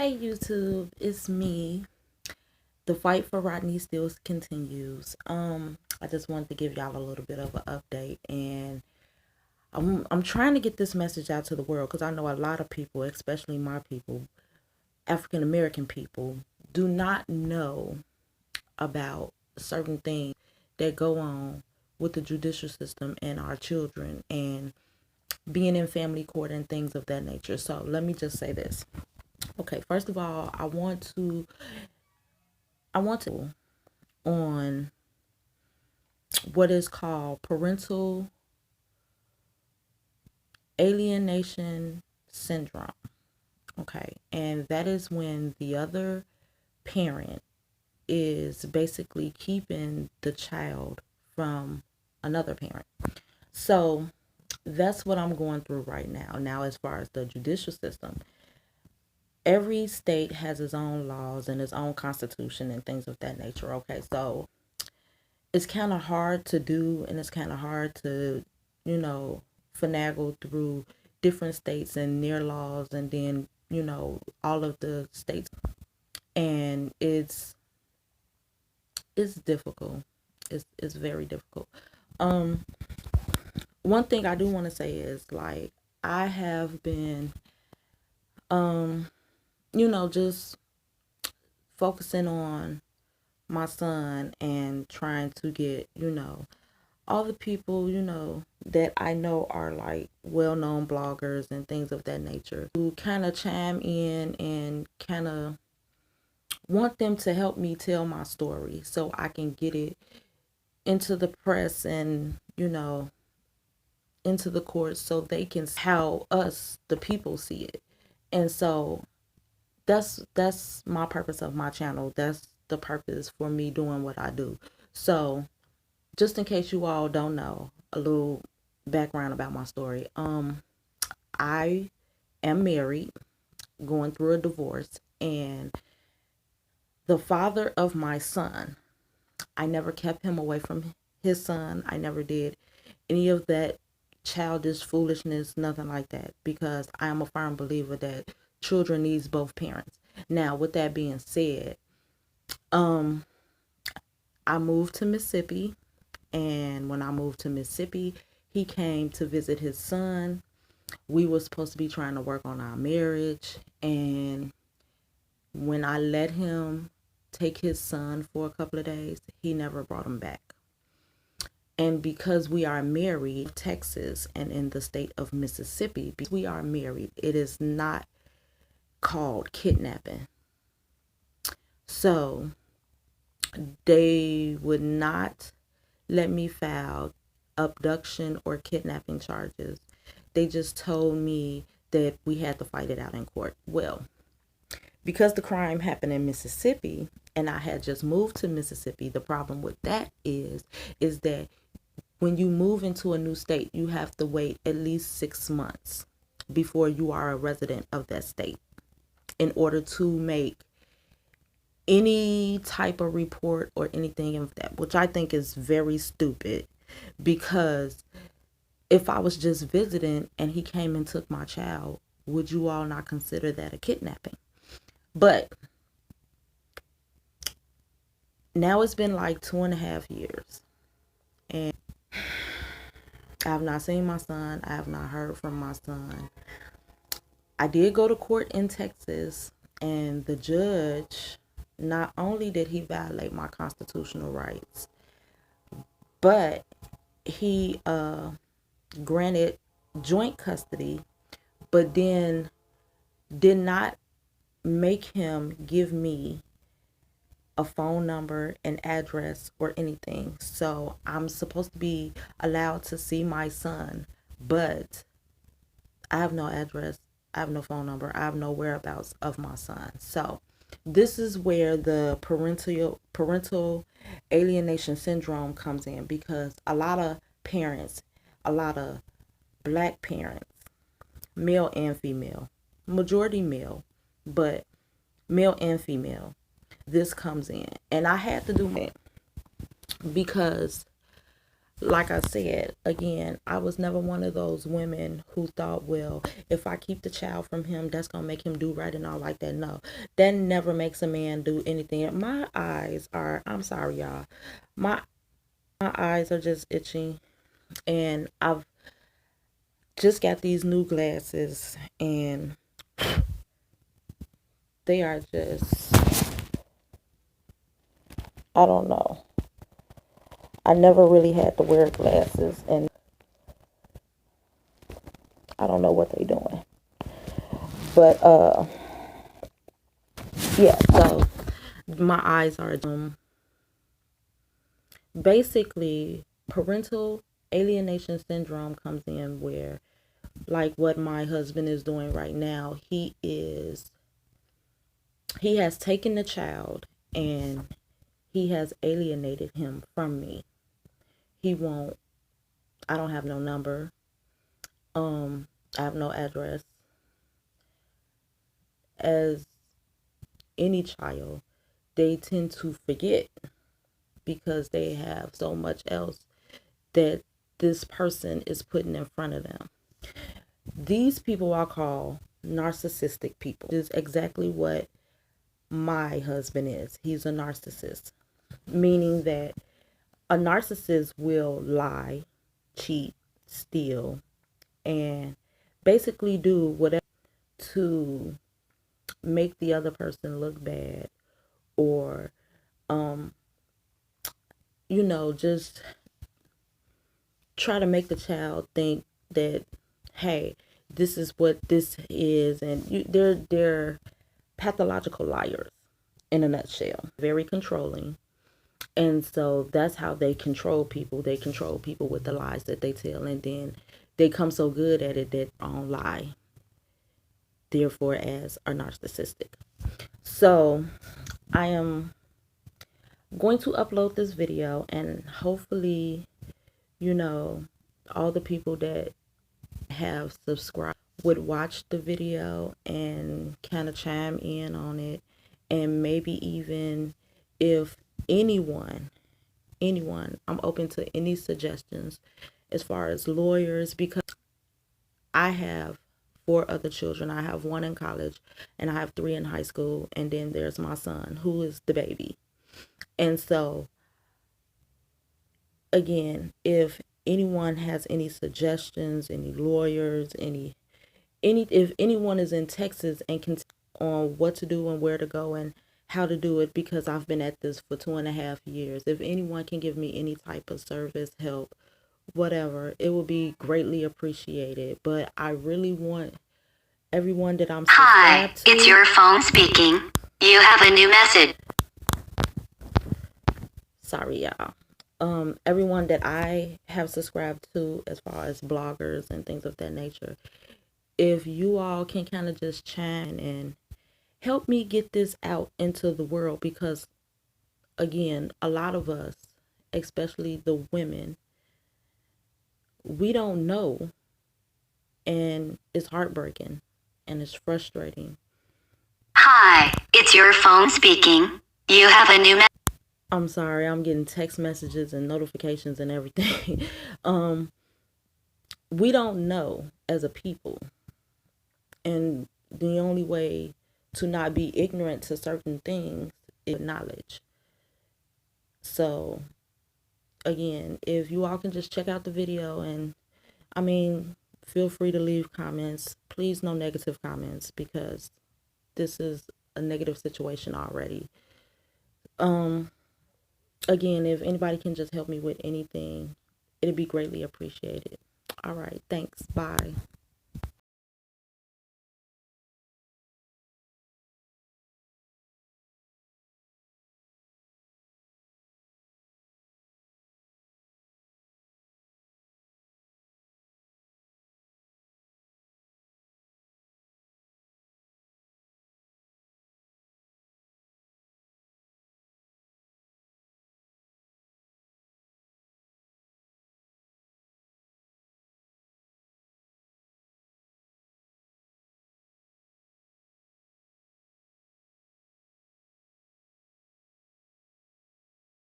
Hey YouTube, it's me. The fight for Rodney still continues. I just wanted to give y'all a little bit of an update, and I'm trying to get this message out to the world because I know a lot of people, especially my people, African American people, do not know about certain things that go on with the judicial system and our children and being in family court and things of that nature. So let me just say this. Okay, first of all, I want to on what is called parental alienation syndrome. Okay. And that is when the other parent is basically keeping the child from another parent. So that's what I'm going through right now. Now, as far as the judicial system, every state has its own laws and its own constitution and things of that nature. Okay. So it's kind of hard to do, and it's kind of hard to, you know, finagle through different states and their laws, and then all of the states, and it's difficult. It's very difficult. Um, One thing I do want to say is, like, I have been, um, just focusing on my son and trying to get, all the people, that I know are like well known bloggers and things of that nature who kind of chime in and kind of want them to help me tell my story so I can get it into the press and, into the courts so they can see how us, the people, see it. And so that's my purpose of my channel. That's the purpose for me doing what I do. So just in case you all don't know, a little background about my story. I am married, going through a divorce, and the father of my son, I never kept him away from his son. I never did any of that childish foolishness, nothing like that, because I am a firm believer that children needs both parents. Now, with that being said, um, I moved to Mississippi, and when I moved to Mississippi, he came to visit his son. We were supposed to be trying to work on our marriage, and when I let him take his son for a couple of days, he never brought him back. And because we are married in Texas and in the state of Mississippi, because we are married, it is not called kidnapping. So they would not let me file abduction or kidnapping charges. They just told me that we had to fight it out in court. Well, because the crime happened in Mississippi and I had just moved to Mississippi, the problem with that is that when you move into a new state, you have to wait at least 6 months before you are a resident of that state in order to make any type of report or anything of that, which I think is very stupid, because if I was just visiting and he came and took my child, would you all not consider that a kidnapping? But now it's been like 2.5 years, and I have not seen my son. I have not heard from my son. I did go to court in Texas, and the judge, not only did he violate my constitutional rights, but he granted joint custody, but then did not make him give me a phone number, an address, or anything. So I'm supposed to be allowed to see my son, but I have no address, I have no phone number, I have no whereabouts of my son. So this is where the parental alienation syndrome comes in, because a lot of parents, a lot of black parents, male and female, majority male, but male and female, this comes in. And I had to do it because like I said, again, I was never one of those women who thought, well, if I keep the child from him, that's going to make him do right and all like that. No, that never makes a man do anything. My eyes are, I'm sorry, y'all. My eyes are just itching. And I've just got these new glasses, and they are just, I don't know. I never really had to wear glasses, and I don't know what they're doing. But yeah, so my eyes are basically parental alienation syndrome comes in where, like what my husband is doing right now, he has taken the child and he has alienated him from me. He won't, I don't have no number. I have no address. As any child, they tend to forget because they have so much else that this person is putting in front of them. These people I call narcissistic people. This is exactly what my husband is. He's a narcissist, meaning that a narcissist will lie, cheat, steal, and basically do whatever to make the other person look bad, or just try to make the child think that, hey, this is what this is, and they're pathological liars in a nutshell. Very controlling. And so that's how they control people. They control people with the lies that they tell, and then they come so good at it that on lie, therefore as are narcissistic. So I am going to upload this video, and hopefully, all the people that have subscribed would watch the video and kind of chime in on it. And maybe even if anyone, I'm open to any suggestions as far as lawyers, because I have 4 other children. I have 1 in college and I have 3 in high school, and then there's my son who is the baby. And so again, if anyone has any suggestions, any lawyers, if anyone is in Texas and can on what to do and where to go and how to do it, because I've been at this for 2.5 years. If anyone can give me any type of service, help, whatever, it will be greatly appreciated. But I really want everyone that I'm Hi, subscribed to. it's your phone speaking. You have a new message. Sorry, y'all. Everyone that I have subscribed to, as far as bloggers and things of that nature, if you all can kind of just chime and help me get this out into the world, because again, a lot of us, especially the women, we don't know, and it's heartbreaking and it's frustrating. Hi, it's your phone speaking. You have a new message. I'm sorry, I'm getting text messages and notifications and everything. We don't know as a people, and the only way to not be ignorant to certain things is knowledge. So again, if you all can just check out the video, and feel free to leave comments. Please, no negative comments, because this is a negative situation already. Again, if anybody can just help me with anything, it'd be greatly appreciated. All right, thanks. Bye.